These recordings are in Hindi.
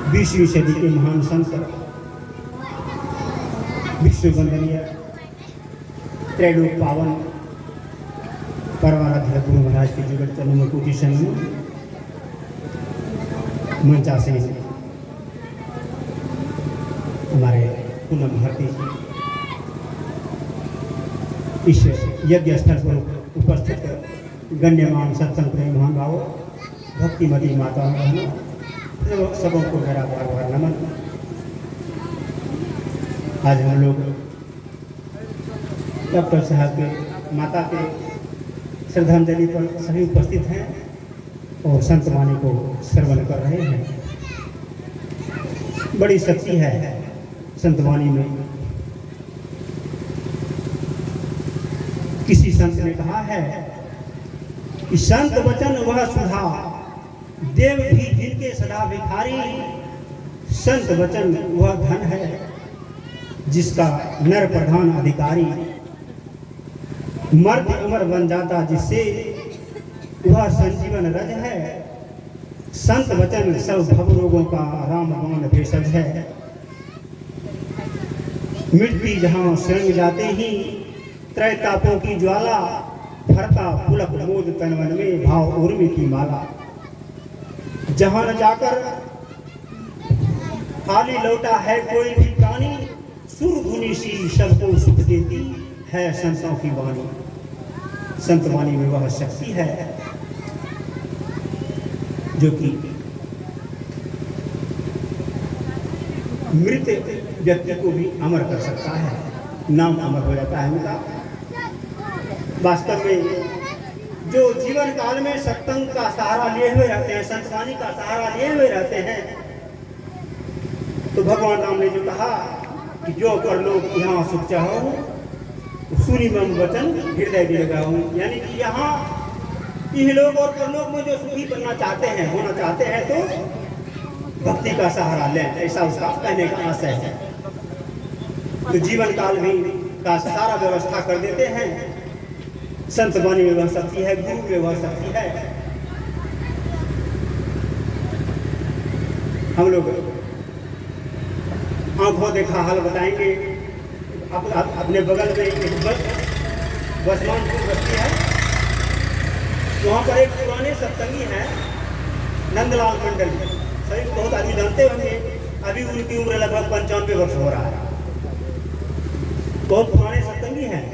20वीं सदी के महान संत विश्व वंदनीय त्रैलोक पावन परमाराध्य गुरु महाराज के जुगत चरण कोटि समूह मंचा से हमारे पूनम भारती इस यज्ञ स्थल पर उपस्थित गण्यमान सत्संग प्रेमी महान भावों, भक्तिमती माताओं बहनों, सबों को मेरा बार बार नमन। आज हम लोग डॉक्टर साहब के माता के श्रद्धांजलि पर सभी उपस्थित हैं और संत वाणी को श्रवण कर रहे हैं। बड़ी शक्ति है संत वाणी में। किसी संत ने कहा है कि संत वचन वह सुधा, देव भी जिनके सदा भिखारी। संत वचन वह धन है जिसका नर प्रधान अधिकारी। मर्द अमर बन जाता जिससे वह संजीवन रज है। संत वचन सब भव रोगों का रामबाण भेषज है। मिट्टी जहां स्वयं जाते ही त्रैतापों की ज्वाला, भरता पुलक मोद तनवन में भाव उर्मी की माला। जहां न जाकर खाली लौटा है कोई भी प्राणी, सुर धुनी सी सबको सुख देती है संतों की वाणी। संत वाणी में वह शक्ति है जो कि मृत व्यक्ति को भी अमर कर सकता है, नाम अमर हो जाता है उनका। वास्तव में जो जीवन काल में सत्संग का सहारा लिए हुए रहते हैं, संतवाणी का सहारा लिए हुए रहते हैं, तो भगवान राम ने जो कहा कि जो कर लोग यहाँ सुख चाहो, सुनी मम वचन हृदय भी लगाओ। यानी कि यहाँ इहलोक और परलोक में जो सुखी बनना चाहते हैं, होना चाहते हैं, तो भक्ति का सहारा लें, ऐसा उसका कहने का आशय है। तो जीवन काल भी का सारा व्यवस्था कर देते हैं। संत वाणी में वह शक्ति है, गुरु में वह शक्ति है। हम लोग आंखों देखा हाल बताएंगे। अपने बगल में एक बसमानपुर बस्ती है, वहाँ पर एक पुराने सत्संगी हैं नंदलाल मंडल। सभी बहुत आदमी जानते होंगे। अभी उनकी उम्र लगभग 95 वर्ष हो रहा है। बहुत पुराने सत्संगी हैं।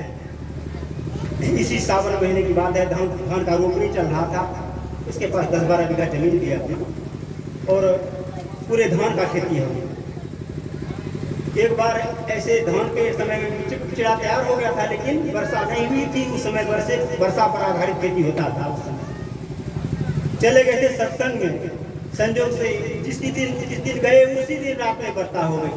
इसी सावन महीने की बात है, धान का रोपनी चल रहा था। इसके पास 10-12 बीघा जमीन थी अपनी और पूरे धान का खेती है। एक बार ऐसे धान के समय में चिड़ा तैयार हो गया था, लेकिन वर्षा नहीं हुई थी। उस समय वर्षा पर आधारित खेती होता था। उस समय चले गए थे सत्संग में, संजोग से जिस दिन गए उसी दिन रात में वर्षा हो गई।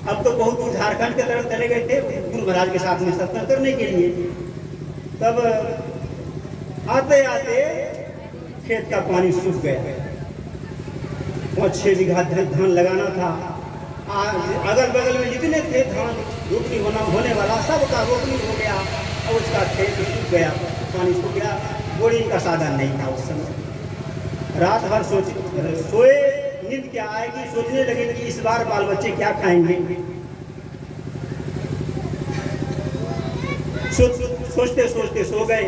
अब तो बहुत दूर झारखंड की तरफ चले गए थे गुरु महाराज के साथ में सत्संग करने के लिए। तब आते आते खेत का पानी सूख गया। 5-6 बीघा धान लगाना था। अगल बगल में जितने थे धान रोपनी होने वाला, सबका रोपनी हो गया और उसका खेत सूख गया, पानी सूख गया। बोरिंग का साधन नहीं था उस समय। रात भर सोए, नींद क्या आएगी, सोचने लगे कि इस बार बाल बच्चे क्या खाएंगे। सोचते सोचते सो गए।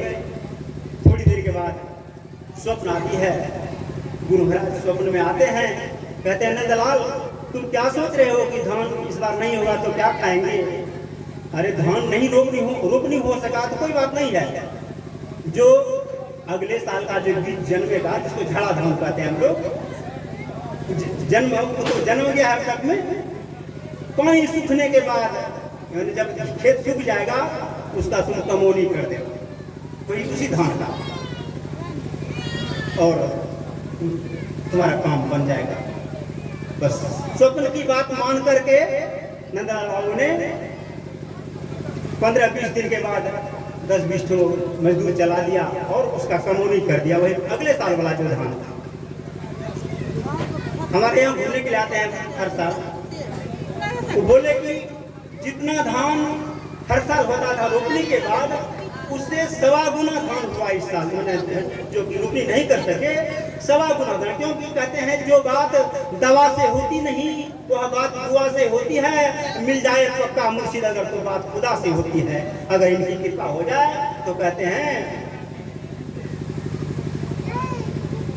थोड़ी देर के बाद स्वप्न आती है। गुरु महाराज स्वप्न में आते हैं, कहते हैं नंदलाल तुम क्या सोच रहे हो कि धान इस बार नहीं होगा तो क्या खाएंगे। अरे धान नहीं रोपनी हो सका तो कोई बात नहीं है। जो अगले साल का जो बीज जन्मेगा, जिसको झाड़ा धान कहते हैं हम लोग, जन्म गया है तक में। पानी सूखने के बाद जब खेत सूख जाएगा उसका तुम कमोनी कर दे कोई उसी धान का, और तुम्हारा काम बन जाएगा। बस स्वप्न की बात मान करके नंदलाल बाबू ने 15-20 दिन के बाद 10-20 मजदूर चला दिया और उसका कमोनी कर दिया। वही अगले साल वाला जो धान था। हमारे यहाँ घूमने के लिए आते हैं हर साल। वो बोले कि जितना धान हर साल होता था रोपनी के बाद, उससे 1.25 गुना धन हुआ इस साल। मैंने जो कि रोपनी नहीं कर सके 1.25 गुना धन, क्योंकि कहते हैं जो बात दवा से होती नहीं वह बात दुआ से होती है। मिल जाए पक्का मुर्शिद अगर तो बात खुदा से होती है। अगर इनकी कृपा हो जाए तो कहते हैं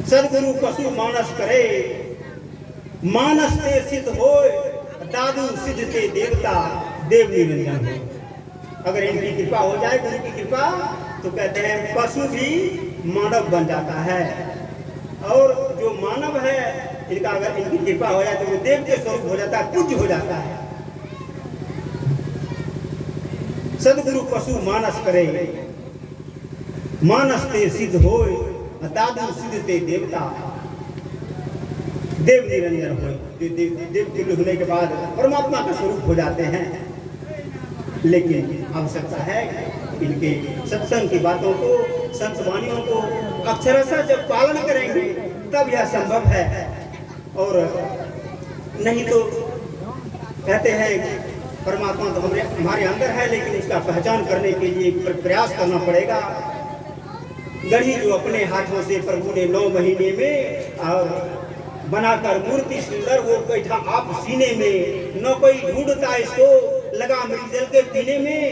सदगुरु पशु मानस करे, मानस ते सिद्ध होए, दादू सिद्ध ते देवता, देव निरंजन हो। अगर इनकी कृपा हो जाए गुरु की कृपा तो कहते हैं पशु भी मानव बन जाता है, और जो मानव है इनका अगर इनकी कृपा हो जाए तो वो देव के स्वरूप हो जाता है, पूज्य हो जाता है। सदगुरु पशु मानस करे, मानस ते सिद्ध होए, दादू सिद्ध ते देवता, देव निरंजन हो। देव के होने के बाद परमात्मा का स्वरूप हो जाते हैं। लेकिन आवश्यकता है इनके सत्संग की बातों को, संत वाणियों को अक्षरशः जब पालन करेंगे तब यह संभव है, और नहीं तो कहते हैं परमात्मा तो हमारे अंदर है, लेकिन इसका पहचान करने के लिए प्रयास करना पड़ेगा। गढ़ी जो अपने हाथों से प्रभु ने 9 महीने में और बनाकर मूर्ति सुंदर वो बैठा आप सीने में, न कोई ढूंढता इसको लगा मृगजल के पीने में,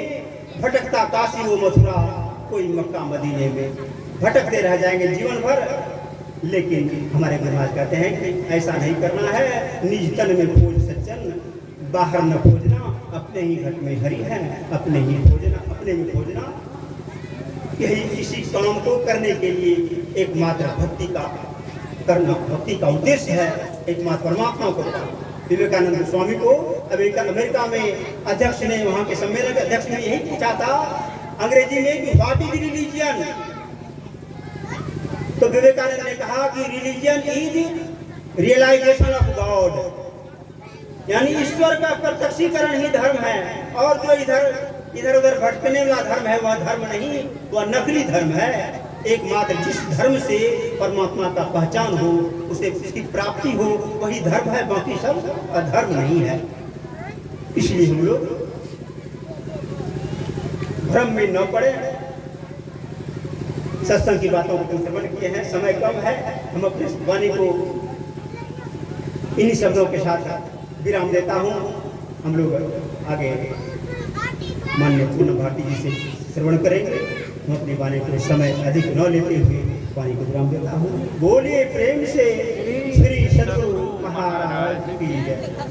भटकता काशी वो मथुरा कोई मक्का मदीने में। भटकते रह जाएंगे जीवन भर। लेकिन हमारे महाराज कहते हैं कि ऐसा नहीं करना है। निज तन में खोज सज्जन, बाहर न खोजना, अपने ही घर में हरि है, अपने ही खोजना, अपने में खोजना। यही इसी काम को करने के लिए एकमात्र भक्ति का करना, भक्ति का उद्देश्य है एकमात्र परमात्मा को। विवेकानंद स्वामी को अमेरिका में अध्यक्ष ने, वहां के सम्मेलन के अध्यक्ष ने यही पूछा था अंग्रेजी में कि व्हाट इज रिलीजियन। तो विवेकानंद ने कहा कि religion is realisation of God, यानी ईश्वर का प्रत्यक्षीकरण ही धर्म है। और जो इधर उधर भटकने वाला धर्म है वह धर्म नहीं, वह नकली धर्म है। एकमात्र जिस धर्म से परमात्मा का पहचान हो, उसे उसकी प्राप्ति हो, वही धर्म है, बाकी सब अधर्म नहीं है। इसलिए हम लोग भ्रम में न पड़े। सत्संग की बातों को श्रवण किए हैं, समय कम है, हम अपने वाणी को इन्हीं शब्दों के साथ विराम देता हूँ। हम लोग आगे माननीय पूर्ण भारती जी से श्रवण करेंगे। हम अपनी वाणी को समय अधिक न लेते हुए वाणी को विराम देता हूँ। बोलिए प्रेम से श्री सद्गुरु महाराज की जय।